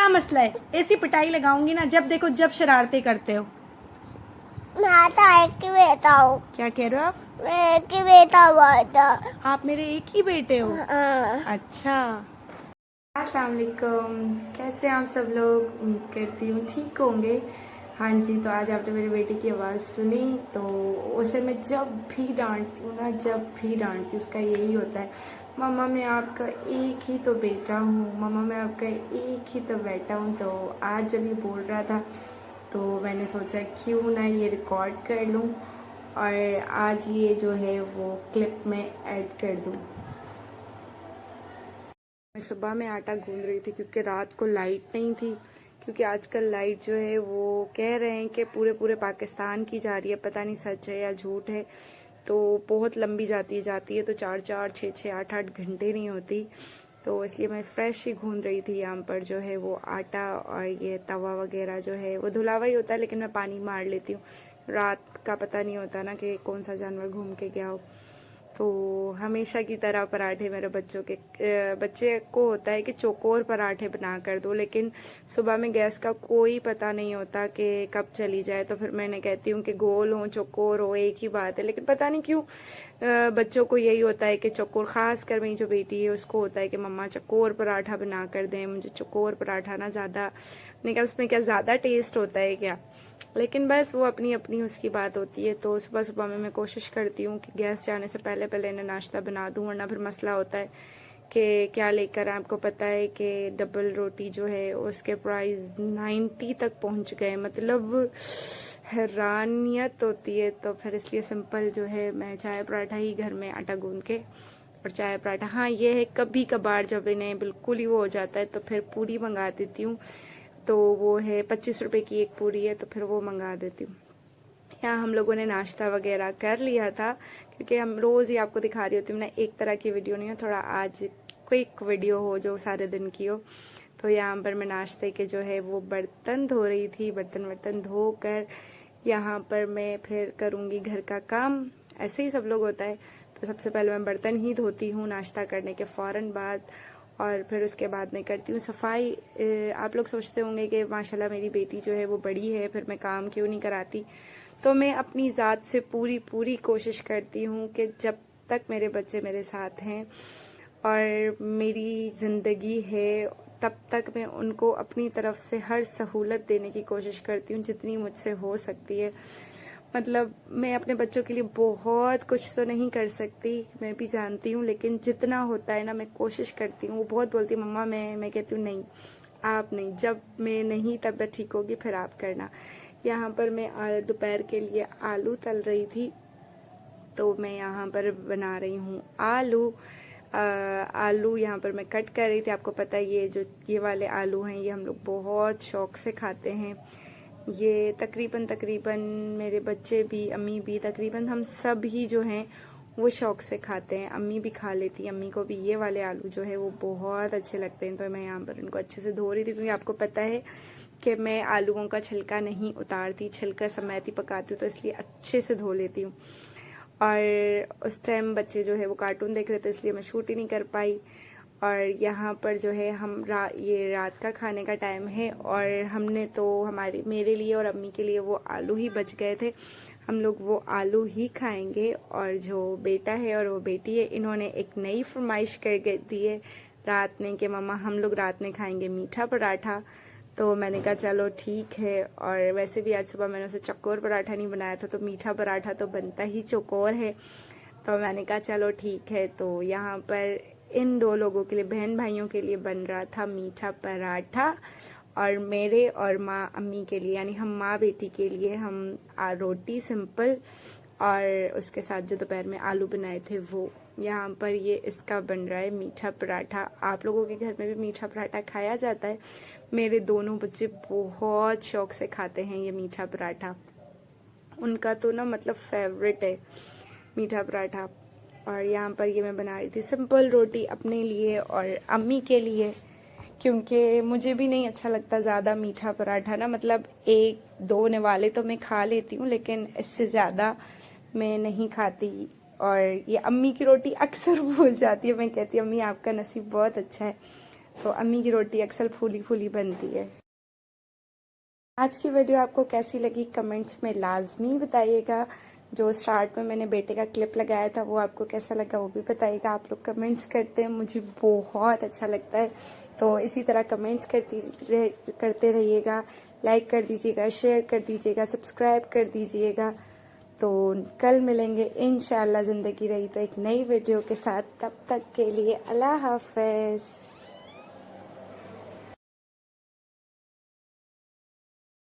क्या मसला है? ऐसी पिटाई लगाऊंगी ना, जब देखो जब शरारतें करते हो। मैं तो एक ही बेटा हूँ। क्या कह रहे हो आप? मैं एक ही बेटा हुआ था। आप मेरे एक ही बेटे हो? हाँ। अच्छा। अस्सलाम वालेकुम, कैसे हैं आप सब लोग? उम्मीद करती हूँ ठीक होंगे। हाँ जी, तो आज आपने मेरे बेटे की आवाज़ सुनी तो उसे मैं जब भी डांटती हूँ ना, जब भी डांटती हूँ उसका यही होता है, मम्मा मैं आपका एक ही तो बेटा हूँ, मम्मा मैं आपका एक ही तो बेटा हूँ। तो आज जब ये बोल रहा था तो मैंने सोचा क्यों ना ये रिकॉर्ड कर लूँ और आज ये जो है वो क्लिप में ऐड कर दूँ। मैं सुबह में आटा गूंद रही थी क्योंकि रात को लाइट नहीं थी, क्योंकि आजकल लाइट जो है वो कह रहे हैं कि पूरे पूरे पाकिस्तान की जा रही है, पता नहीं सच है या झूठ है। तो बहुत लंबी जाती है तो 4-4, 6-6, 8-8 घंटे नहीं होती। तो इसलिए मैं फ्रेश ही गूंद रही थी। यहाँ पर जो है वो आटा और ये तवा वगैरह जो है वो धुलावा ही होता है, लेकिन मैं पानी मार लेती हूँ। रात का पता नहीं होता ना कि कौन सा जानवर घूम के गया हो। तो हमेशा की तरह पराठे मेरे बच्चे को होता है कि चौकोर पराठे बना कर दो, लेकिन सुबह में गैस का कोई पता नहीं होता कि कब चली जाए। तो फिर मैंने कहती हूँ कि गोल हो चौकोर हो एक ही बात है, लेकिन पता नहीं क्यों बच्चों को यही होता है कि चौकोर, खास कर मेरी जो बेटी है उसको होता है कि मम्मा चौकोर पराठा बना कर दें। मुझे चौकोर पराठा ना ज़्यादा, मैंने कहा उसमें क्या ज़्यादा टेस्ट होता है क्या, लेकिन बस वो अपनी अपनी उसकी बात होती है। तो सुबह सुबह में मैं कोशिश करती हूँ कि गैस जाने से पहले पहले इन्हें नाश्ता बना दूँ, वरना फिर मसला होता है कि क्या लेकर। आपको पता है कि डबल रोटी जो है उसके प्राइस 90 तक पहुँच गए, मतलब हैरानियत होती है। तो फिर इसलिए सिंपल जो है मैं चाय पराठा ही घर में आटा गूंद के और चाय पराठा, हाँ ये है कभी कभार जब इन्हें बिल्कुल ही वो हो जाता है तो फिर पूरी मंगा देती हूँ। तो वो है 25 रुपए की एक पूरी है, तो फिर वो मंगा देती हूँ। यहाँ हम लोगों ने नाश्ता वगैरह कर लिया था, क्योंकि हम रोज़ ही आपको दिखा रही होती हूँ ना, एक तरह की वीडियो नहीं है, थोड़ा आज क्विक वीडियो हो जो सारे दिन की हो। तो यहाँ पर मैं नाश्ते के जो है वो बर्तन धो रही थी। बर्तन धो कर यहाँ पर मैं फिर करूँगी घर का काम, ऐसे ही सब लोग होता है। तो सबसे पहले मैं बर्तन ही धोती हूँ नाश्ता करने के फ़ौरन बाद, और फिर उसके बाद मैं करती हूँ सफाई। आप लोग सोचते होंगे कि माशाल्लाह मेरी बेटी जो है वो बड़ी है, फिर मैं काम क्यों नहीं कराती। तो मैं अपनी ज़ात से पूरी कोशिश करती हूँ कि जब तक मेरे बच्चे मेरे साथ हैं और मेरी ज़िंदगी है, तब तक मैं उनको अपनी तरफ से हर सहूलत देने की कोशिश करती हूँ जितनी मुझसे हो सकती है। मतलब मैं अपने बच्चों के लिए बहुत कुछ तो नहीं कर सकती, मैं भी जानती हूँ, लेकिन जितना होता है ना मैं कोशिश करती हूँ। वो बहुत बोलती है मम्मा, मैं कहती हूँ नहीं, आप नहीं, जब मैं नहीं तबीयत ठीक होगी फिर आप करना। यहाँ पर मैं दोपहर के लिए आलू तल रही थी, तो मैं यहाँ पर बना रही हूँ आलू। आलू यहाँ पर मैं कट कर रही थी। आपको पता है ये वाले आलू हैं, ये हम लोग बहुत शौक से खाते हैं। ये तकरीबन मेरे बच्चे भी, अम्मी भी, तकरीबन हम सब ही जो हैं वो शौक से खाते हैं। अम्मी भी खा लेती हैं, अम्मी को भी ये वाले आलू जो है वो बहुत अच्छे लगते हैं। तो मैं यहाँ पर इनको अच्छे से धो रही थी, क्योंकि आपको पता है कि मैं आलूओं का छिलका नहीं उतारती, छिलका समेत ही पकाती हूँ, तो इसलिए अच्छे से धो लेती हूँ। और उस टाइम बच्चे जो है वो कार्टून देख रहे थे, इसलिए मैं शूट ही नहीं कर पाई। और यहाँ पर जो है हम ये रात का खाने का टाइम है, और हमने तो मेरे लिए और अम्मी के लिए वो आलू ही बच गए थे, हम लोग वो आलू ही खाएंगे। और जो बेटा है और वो बेटी है, इन्होंने एक नई फरमाइश कर दी है रात में कि मम्मा हम लोग रात में खाएंगे मीठा पराठा। तो मैंने कहा चलो ठीक है। और वैसे भी आज सुबह मैंने उसे चौकोर पराठा नहीं बनाया था, तो मीठा पराठा तो बनता ही चौकोर है। तो मैंने कहा चलो ठीक है। तो यहाँ पर इन दो लोगों के लिए, बहन भाइयों के लिए बन रहा था मीठा पराठा, और मेरे और माँ अम्मी के लिए, यानी हम माँ बेटी के लिए हम रोटी सिंपल, और उसके साथ जो दोपहर में आलू बनाए थे वो। यहाँ पर ये इसका बन रहा है मीठा पराठा। आप लोगों के घर में भी मीठा पराठा खाया जाता है? मेरे दोनों बच्चे बहुत शौक से खाते हैं ये मीठा पराठा, उनका तो ना मतलब फेवरेट है मीठा पराठा। और यहाँ पर ये मैं बना रही थी सिंपल रोटी अपने लिए और अम्मी के लिए, क्योंकि मुझे भी नहीं अच्छा लगता ज़्यादा मीठा पराठा ना, मतलब 1-2 निवाले तो मैं खा लेती हूँ, लेकिन इससे ज़्यादा मैं नहीं खाती। और ये अम्मी की रोटी अक्सर भूल जाती है, मैं कहती हूँ अम्मी आपका नसीब बहुत अच्छा है, तो अम्मी की रोटी अक्सर फूली फूली बनती है। आज की वीडियो आपको कैसी लगी कमेंट्स में लाजमी बताइएगा। जो स्टार्ट में मैंने बेटे का क्लिप लगाया था वो आपको कैसा लगा वो भी बताइएगा। आप लोग कमेंट्स करते हैं, मुझे बहुत अच्छा लगता है। तो इसी तरह कमेंट्स करते रहिएगा, लाइक कर दीजिएगा, शेयर कर दीजिएगा, सब्सक्राइब कर दीजिएगा। तो कल मिलेंगे इंशाल्लाह, ज़िंदगी रही तो एक नई वीडियो के साथ। तब तक के लिए अल्लाह हाफ़िज़।